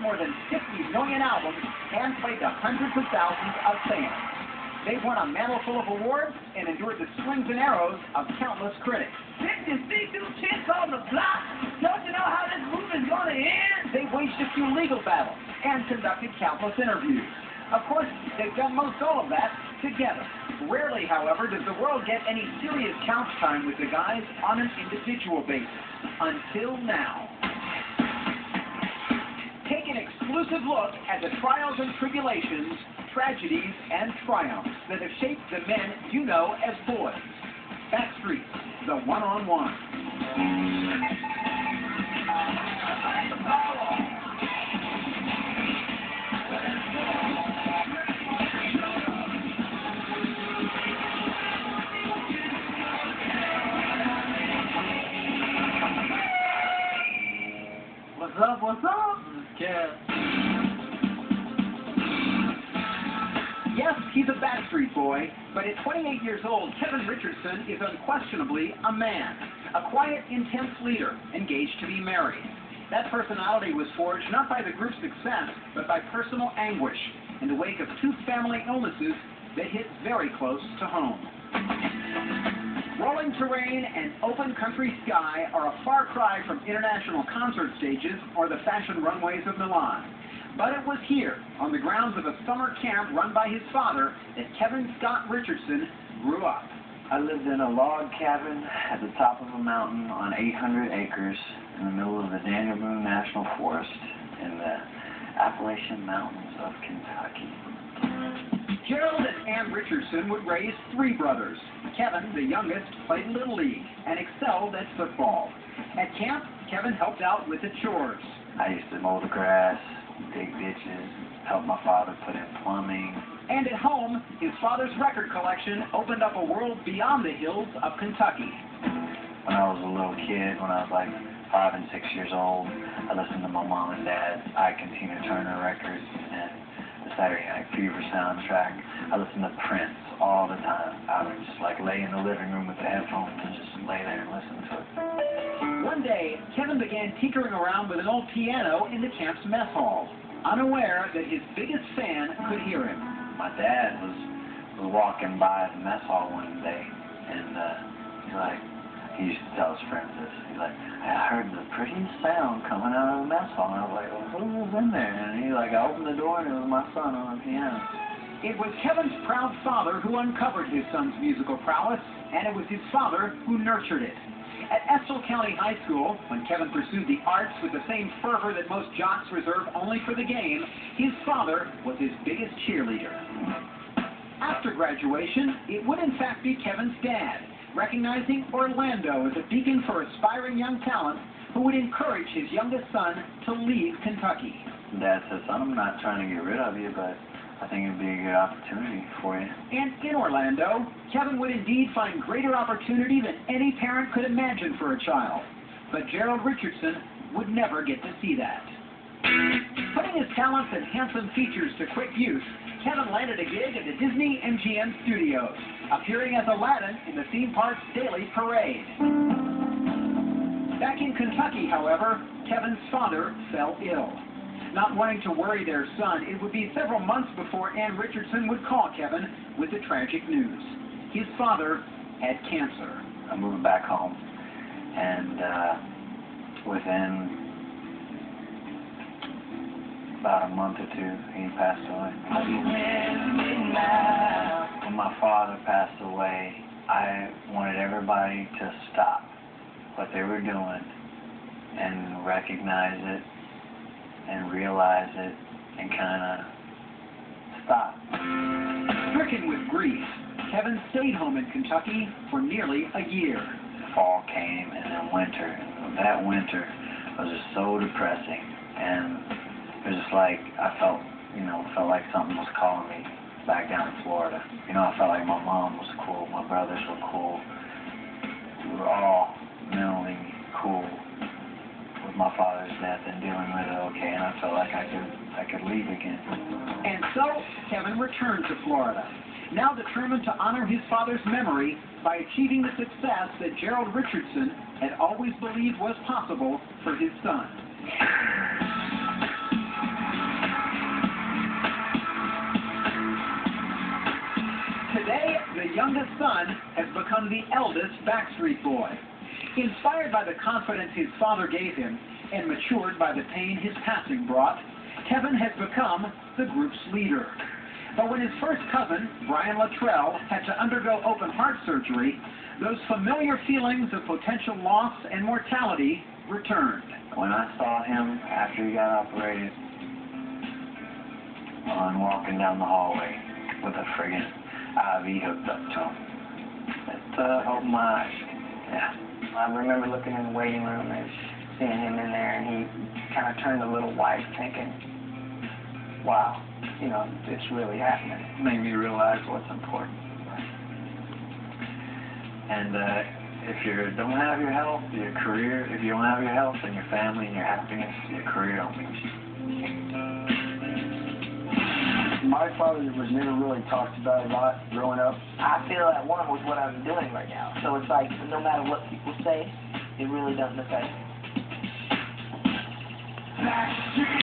more than 50 million albums and played to hundreds of thousands of fans. They've won a mantle full of awards and endured the slings and arrows of countless critics. 52 chicks on the block. Don't you know how this movie's going to end? They waged a few legal battles and conducted countless interviews. Of course, they've done most all of that together. Rarely, however, does the world get any serious couch time with the guys on an individual basis. Until now. Take an exclusive look at the trials and tribulations, tragedies, and triumphs that have shaped the men you know as boys. Backstreet, the one-on-one. What's up, what's up? Yeah. Yes, he's a Backstreet Boy, but at 28 years old, Kevin Richardson is unquestionably a man. A quiet, intense leader, engaged to be married. That personality was forged not by the group's success, but by personal anguish in the wake of two family illnesses that hit very close to home. Rolling terrain and open country sky are a far cry from international concert stages or the fashion runways of Milan. But it was here, on the grounds of a summer camp run by his father, that Kevin Scott Richardson grew up. I lived in a log cabin at the top of a mountain on 800 acres in the middle of the Daniel Boone National Forest in the Appalachian Mountains of Kentucky. Gerald and Ann Richardson would raise three brothers. Kevin, the youngest, played Little League and excelled at football. At camp, Kevin helped out with the chores. I used to mow the grass, dig ditches, help my father put in plumbing. And at home, his father's record collection opened up a world beyond the hills of Kentucky. When I was a little kid, when I was like 5 and 6 years old, I listened to my mom and dad's Ike and Tina Turner records and the Saturday Night Fever soundtrack. I listened to Prince all the time. I would just like lay in the living room with the headphones and just lay there and listen to it. One day, Kevin began tinkering around with an old piano in the camp's mess hall, unaware that his biggest fan could hear him. My dad was walking by the mess hall one day, and he used to tell his friends this. He's like, I heard the prettiest sound coming out of the mess hall. And I was like, well, who was in there? And he I opened the door, and it was my son on the piano. It was Kevin's proud father who uncovered his son's musical prowess, and it was his father who nurtured it. At Estill County High School, when Kevin pursued the arts with the same fervor that most jocks reserve only for the game, his father was his biggest cheerleader. After graduation, it would in fact be Kevin's dad, recognizing Orlando as a beacon for aspiring young talent who would encourage his youngest son to leave Kentucky. Dad said, son, I'm not trying to get rid of you, but I think it'd be a good opportunity for you. And in Orlando, Kevin would indeed find greater opportunity than any parent could imagine for a child. But Gerald Richardson would never get to see that. Putting his talents and handsome features to quick use, Kevin landed a gig at the Disney MGM studios, appearing as Aladdin in the theme park's daily parade. Back in Kentucky, however, Kevin's father fell ill. Not wanting to worry their son, it would be several months before Ann Richardson would call Kevin with the tragic news. His father had cancer. I moved back home, and within about a month or two, he passed away. When my father passed away, I wanted everybody to stop what they were doing and recognize it and realize it and kind of stop. Stricken with grief, Kevin stayed home in Kentucky for nearly a year. Fall came and then winter, and that winter was just so depressing, and it was just like I felt like something was calling me back down to Florida. I felt like my mom was cool, my brothers were cool, we were all mentally cool with my father's death and dealing with it okay, and I felt like I could leave again. And so, Kevin returned to Florida, now determined to honor his father's memory by achieving the success that Gerald Richardson had always believed was possible for his son. youngest son has become the eldest Backstreet Boy. Inspired by the confidence his father gave him and matured by the pain his passing brought, Kevin has become the group's leader. But when his first cousin, Brian Luttrell, had to undergo open heart surgery, those familiar feelings of potential loss and mortality returned. When I saw him after he got operated, on walking down the hallway with a friggin' IV hooked up to him, it opened my eyes. Yeah. I remember looking in the waiting room and seeing him in there, and he kind of turned a little white, thinking, wow, you know, it's really happening. It made me realize what's important. And if you don't have your health, your career, if you don't have your health and your family and your happiness, your career don't mean shit. My father was never really talked about a lot growing up. I feel at one with what I'm doing right now. So it's like, no matter what people say, it really doesn't affect me.